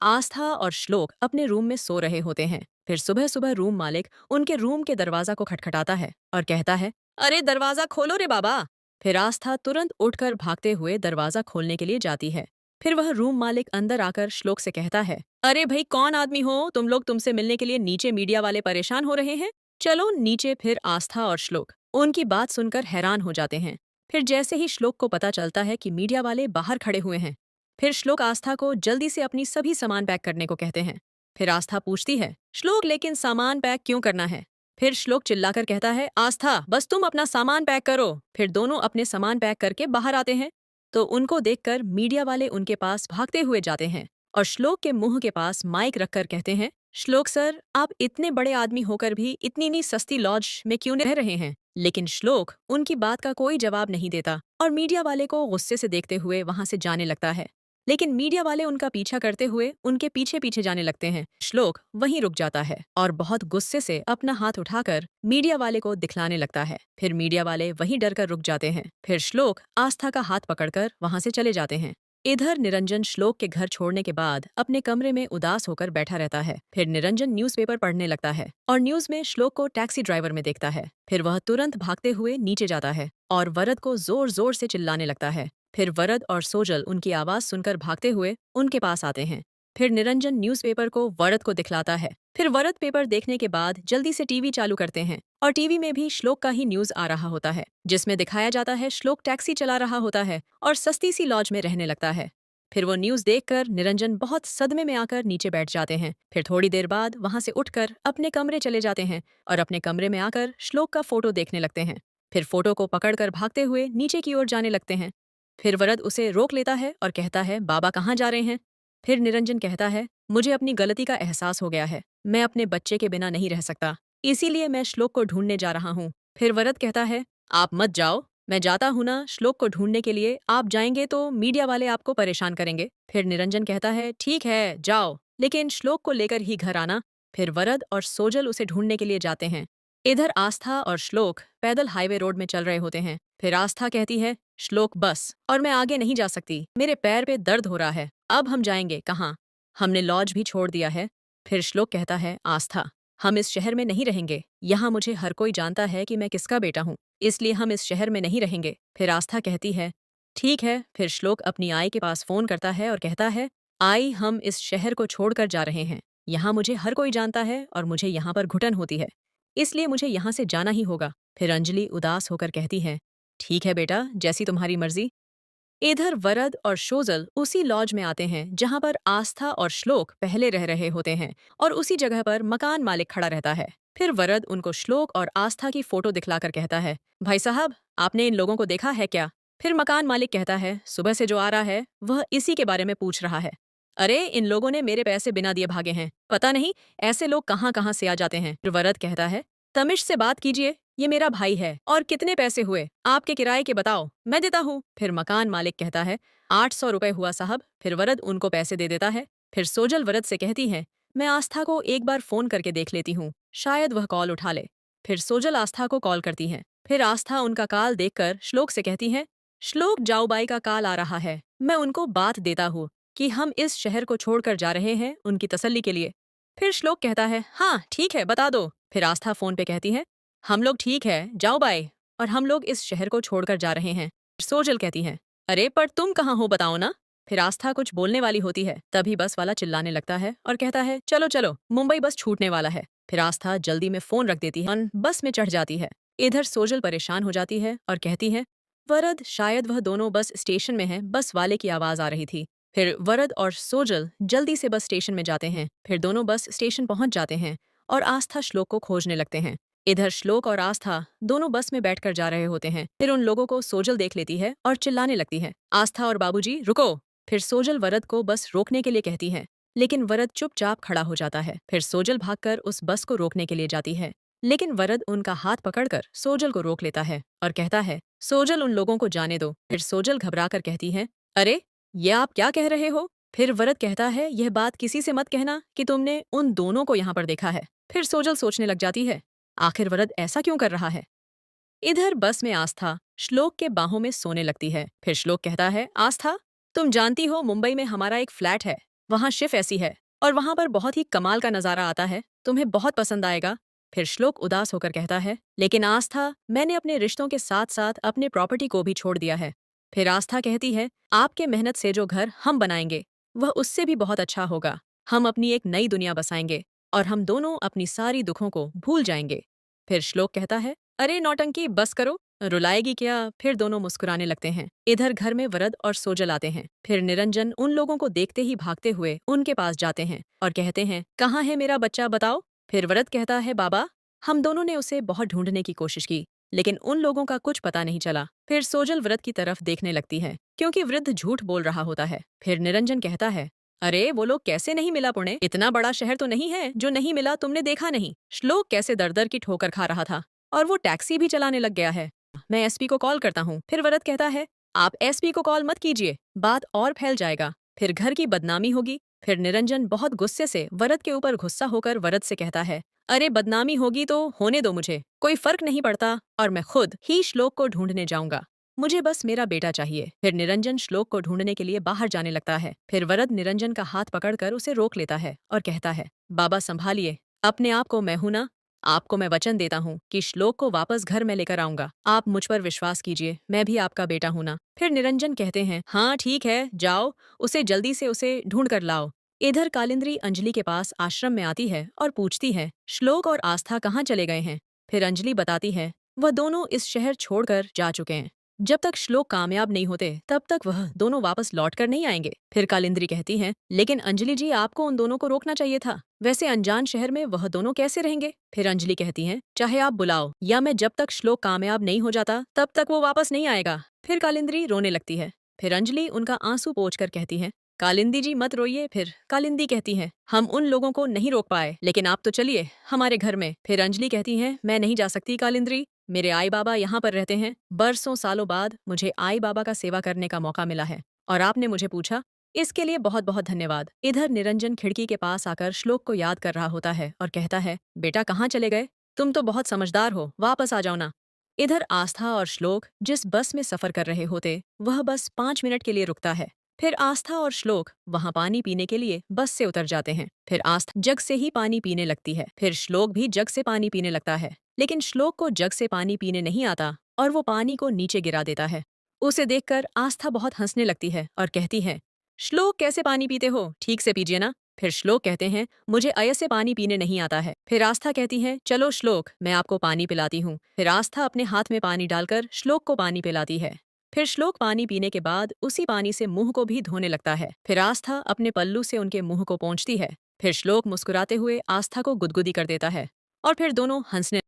आस्था और श्लोक अपने रूम में सो रहे होते हैं। फिर सुबह सुबह रूम मालिक उनके रूम के दरवाजा को खटखटाता है और कहता है, अरे दरवाजा खोलो रे बाबा। फिर आस्था तुरंत उठकर भागते हुए दरवाजा खोलने के लिए जाती है। फिर वह रूम मालिक अंदर आकर श्लोक से कहता है, अरे भाई कौन आदमी हो तुम लोग, तुमसे मिलने के लिए नीचे मीडिया वाले परेशान हो रहे हैं। चलो नीचे। फिर आस्था और श्लोक उनकी बात सुनकर हैरान हो जाते हैं। फिर जैसे ही श्लोक को पता चलता है कि मीडिया वाले बाहर खड़े हुए हैं, फिर श्लोक आस्था को जल्दी से अपनी सभी सामान पैक करने को कहते हैं। फिर आस्था पूछती है, श्लोक लेकिन सामान पैक क्यों करना है? फिर श्लोक चिल्लाकर कहता है, आस्था बस तुम अपना सामान पैक करो। फिर दोनों अपने सामान पैक करके बाहर आते हैं तो उनको देखकर मीडिया वाले उनके पास भागते हुए जाते हैं और श्लोक के मुंह के पास माइक रखकर कहते हैं, श्लोक सर आप इतने बड़े आदमी होकर भी इतनी सस्ती लॉज में क्यों रह रहे हैं? लेकिन श्लोक उनकी बात का कोई जवाब नहीं देता और मीडिया वाले को गुस्से से देखते हुए वहां से जाने लगता है। लेकिन मीडिया वाले उनका पीछा करते हुए उनके पीछे पीछे जाने लगते हैं। श्लोक वहीं रुक जाता है और बहुत गुस्से से अपना हाथ उठाकर मीडिया वाले को दिखलाने लगता है। फिर मीडिया वाले वहीं डर कर रुक जाते हैं। फिर श्लोक आस्था का हाथ पकड़कर वहां से चले जाते हैं। इधर निरंजन श्लोक के घर छोड़ने के बाद अपने कमरे में उदास होकर बैठा रहता है। फिर निरंजन न्यूज़पेपर पढ़ने लगता है और न्यूज में श्लोक को टैक्सी ड्राइवर में देखता है। फिर वह तुरंत भागते हुए नीचे जाता है और वरद को जोर जोर से चिल्लाने लगता है। फिर वरद और सोजल उनकी आवाज सुनकर भागते हुए उनके पास आते हैं। फिर निरंजन न्यूज़पेपर को वरद को दिखलाता है। फिर वरद पेपर देखने के बाद जल्दी से टीवी चालू करते हैं और टीवी में भी श्लोक का ही न्यूज आ रहा होता है, जिसमें दिखाया जाता है श्लोक टैक्सी चला रहा होता है और सस्ती सी लॉज में रहने लगता है। फिर वो न्यूज देखकर निरंजन बहुत सदमे में आकर नीचे बैठ जाते हैं। फिर थोड़ी देर बाद वहां से उठकर अपने कमरे चले जाते हैं और अपने कमरे में आकर श्लोक का फोटो देखने लगते हैं। फिर फोटो को पकड़कर भागते हुए नीचे की ओर जाने लगते हैं। फिर वरद उसे रोक लेता है और कहता है, बाबा कहाँ जा रहे हैं? फिर निरंजन कहता है, मुझे अपनी गलती का एहसास हो गया है। मैं अपने बच्चे के बिना नहीं रह सकता, इसीलिए मैं श्लोक को ढूंढने जा रहा हूँ। फिर वरद कहता है, आप मत जाओ, मैं जाता हूँ ना श्लोक को ढूंढने के लिए। आप जाएंगे तो मीडिया वाले आपको परेशान करेंगे। फिर निरंजन कहता है, ठीक है जाओ, लेकिन श्लोक को लेकर ही घर आना। फिर वरद और सोजल उसे ढूंढने के लिए जाते हैं। इधर आस्था और श्लोक पैदल हाईवे रोड में चल रहे होते हैं। फिर आस्था कहती है, श्लोक बस, और मैं आगे नहीं जा सकती, मेरे पैर पे दर्द हो रहा है। अब हम जाएंगे कहाँ? हमने लॉज भी छोड़ दिया है। फिर श्लोक कहता है, आस्था हम इस शहर में नहीं रहेंगे। यहाँ मुझे हर कोई जानता है कि मैं किसका बेटा हूँ, इसलिए हम इस शहर में नहीं रहेंगे। फिर आस्था कहती है, ठीक है। फिर श्लोक अपनी आई के पास फोन करता है और कहता है, आई हम इस शहर को छोड़कर जा रहे हैं। यहाँ मुझे हर कोई जानता है और मुझे यहाँ पर घुटन होती है, इसलिए मुझे यहाँ से जाना ही होगा। फिर अंजलि उदास होकर कहती है, ठीक है बेटा, जैसी तुम्हारी मर्जी। इधर वरद और शोजल उसी लॉज में आते हैं जहां पर आस्था और श्लोक पहले रह रहे होते हैं और उसी जगह पर मकान मालिक खड़ा रहता है। फिर वरद उनको श्लोक और आस्था की फोटो दिखलाकर कहता है, भाई साहब आपने इन लोगों को देखा है क्या? फिर मकान मालिक कहता है, सुबह से जो आ रहा है वह इसी के बारे में पूछ रहा है। अरे इन लोगों ने मेरे पैसे बिना दिए भागे हैं, पता नहीं ऐसे लोग कहाँ कहाँ से आ जाते हैं। फिर वरद कहता है, तमिश से बात कीजिए, ये मेरा भाई है। और कितने पैसे हुए आपके किराए के बताओ, मैं देता हूँ। फिर मकान मालिक कहता है, 800 रुपए हुआ साहब। फिर वरद उनको पैसे दे देता है। फिर सोजल वरद से कहती है, मैं आस्था को एक बार फोन करके देख लेती हूँ, शायद वह कॉल उठा ले। फिर सोजल आस्था को कॉल करती है। फिर आस्था उनका कॉल देखकर श्लोक से कहती है, श्लोक जाऊबाई का कॉल आ रहा है, मैं उनको बात देता हूँ कि हम इस शहर को छोड़कर जा रहे हैं उनकी तसल्ली के लिए। फिर श्लोक कहता है, हाँ ठीक है बता दो। फिर आस्था फोन पे कहती है, हम लोग ठीक है जाओ बाय, और हम लोग इस शहर को छोड़कर जा रहे हैं। सोजल कहती है, अरे पर तुम कहाँ हो बताओ ना। फिर आस्था कुछ बोलने वाली होती है, तभी बस वाला चिल्लाने लगता है और कहता है, चलो चलो मुंबई बस छूटने वाला है। फिर आस्था जल्दी में फोन रख देती है और बस में चढ़ जाती है। इधर सोजल परेशान हो जाती है और कहती है, वरद शायद वह दोनों बस स्टेशन में हैं, बस वाले की आवाज आ रही थी। फिर वरद और सोजल जल्दी से बस स्टेशन में जाते हैं। फिर दोनों बस स्टेशन पहुंच जाते हैं और आस्था श्लोक को खोजने लगते हैं। इधर श्लोक और आस्था दोनों बस में बैठकर जा रहे होते हैं। फिर उन लोगों को सोजल देख लेती है और चिल्लाने लगती है, आस्था और बाबूजी रुको। फिर सोजल वरद को बस रोकने के लिए कहती है, लेकिन वरद चुपचाप खड़ा हो जाता है। फिर सोजल भागकर उस बस को रोकने के लिए जाती है, लेकिन वरद उनका हाथ पकड़कर सोजल को रोक लेता है और कहता है, सोजल उन लोगों को जाने दो। फिर सोजल घबराकर कहती है, अरे ये आप क्या कह रहे हो? फिर वरद कहता है, यह बात किसी से मत कहना कि तुमने उन दोनों को यहाँ पर देखा है। फिर सोजल सोचने लग जाती है, आखिर वरद ऐसा क्यों कर रहा है। इधर बस में आस्था श्लोक के बाहों में सोने लगती है। फिर श्लोक कहता है, आस्था तुम जानती हो मुंबई में हमारा एक फ्लैट है, वहाँ शिफ ऐसी है और वहाँ पर बहुत ही कमाल का नज़ारा आता है, तुम्हें बहुत पसंद आएगा। फिर श्लोक उदास होकर कहता है, लेकिन आस्था, मैंने अपने रिश्तों के साथ साथ अपने प्रॉपर्टी को भी छोड़ दिया है। फिर आस्था कहती है, आपके मेहनत से जो घर हम बनाएंगे वह उससे भी बहुत अच्छा होगा। हम अपनी एक नई दुनिया बसाएंगे और हम दोनों अपनी सारी दुखों को भूल जाएंगे। फिर श्लोक कहता है, अरे नौटंकी बस करो, रुलाएगी क्या। फिर दोनों मुस्कुराने लगते हैं। इधर घर में वरद और सोजल आते हैं। फिर निरंजन उन लोगों को देखते ही भागते हुए उनके पास जाते हैं और कहते हैं, कहाँ है मेरा बच्चा, बताओ। फिर वरद कहता है, बाबा, हम दोनों ने उसे बहुत ढूंढने की कोशिश की, लेकिन उन लोगों का कुछ पता नहीं चला। फिर सोजल वृद्ध की तरफ देखने लगती है, क्योंकि वृद्ध झूठ बोल रहा होता है। फिर निरंजन कहता है, अरे वो लोग कैसे नहीं मिला पुणे, इतना बड़ा शहर तो नहीं है जो नहीं मिला, तुमने देखा नहीं श्लोक कैसे दर दर की ठोकर खा रहा था और वो टैक्सी भी चलाने लग गया है। मैं एसपी को कॉल करता हूँ। फिर वरद कहता है, आप एसपी को कॉल मत कीजिए, बात और फैल जाएगा, फिर घर की बदनामी होगी। फिर निरंजन बहुत गुस्से से वरद के ऊपर गुस्सा होकर वरद से कहता है, अरे बदनामी होगी तो होने दो, मुझे कोई फर्क नहीं पड़ता और मैं खुद ही श्लोक को ढूंढने जाऊंगा। मुझे बस मेरा बेटा चाहिए। फिर निरंजन श्लोक को ढूंढने के लिए बाहर जाने लगता है। फिर वरद निरंजन का हाथ पकड़कर उसे रोक लेता है और कहता है, बाबा संभालिए अपने आप को, मैं हूं ना। आपको मैं वचन देता हूँ कि श्लोक को वापस घर में लेकर आऊंगा। आप मुझ पर विश्वास कीजिए, मैं भी आपका बेटा हूं ना। फिर निरंजन कहते हैं, हाँ ठीक है, जाओ, उसे जल्दी से उसे ढूंढ कर लाओ। इधर कालिंद्री अंजलि के पास आश्रम में आती है और पूछती है, श्लोक और आस्था कहाँ चले गए हैं। फिर अंजलि बताती है, वह दोनों इस शहर छोड़कर जा चुके हैं। जब तक श्लोक कामयाब नहीं होते तब तक वह दोनों वापस लौट कर नहीं आएंगे। फिर कालिंद्री कहती है, लेकिन अंजलि जी, आपको उन दोनों को रोकना चाहिए था, वैसे अनजान शहर में वह दोनों कैसे रहेंगे। फिर अंजलि कहती है, चाहे आप बुलाओ या मैं, जब तक श्लोक कामयाब नहीं हो जाता तब तक वो वापस नहीं आएगा। फिर कालिंद्री रोने लगती है। फिर अंजलि उनका आंसू पोंछ कर कहती है, कालिंदी जी मत रोइए। फिर कालिंदी कहती है, हम उन लोगों को नहीं रोक पाए, लेकिन आप तो चलिए हमारे घर में। फिर अंजलि कहती है, मैं नहीं जा सकती कालिंद्री, मेरे आई बाबा यहाँ पर रहते हैं। बरसों सालों बाद मुझे आई बाबा का सेवा करने का मौका मिला है और आपने मुझे पूछा, इसके लिए बहुत बहुत धन्यवाद। इधर निरंजन खिड़की के पास आकर श्लोक को याद कर रहा होता है और कहता है, बेटा कहाँ चले गए, तुम तो बहुत समझदार हो, वापस आ जाओ ना। इधर आस्था और श्लोक जिस बस में सफर कर रहे होते वह बस 5 मिनट के लिए रुकता है। फिर आस्था और श्लोक वहां पानी पीने के लिए बस से उतर जाते हैं। फिर आस्था जग से ही पानी पीने लगती है। फिर श्लोक भी जग से पानी पीने लगता है, लेकिन श्लोक को जग से पानी पीने नहीं आता और वो पानी को नीचे गिरा देता है। उसे देखकर आस्था बहुत हंसने लगती है और कहती है, श्लोक कैसे पानी पीते हो, ठीक से पीजिए ना। फिर श्लोक कहते हैं, मुझे ऐसे पानी पीने नहीं आता है। फिर आस्था कहती है, चलो श्लोक, मैं आपको पानी पिलाती हूँ। फिर आस्था अपने हाथ में पानी डालकर श्लोक को पानी पिलाती है। फिर श्लोक पानी पीने के बाद उसी पानी से मुंह को भी धोने लगता है। फिर आस्था अपने पल्लू से उनके मुंह को पोंछती है। फिर श्लोक मुस्कुराते हुए आस्था को गुदगुदी कर देता है और फिर दोनों हंसने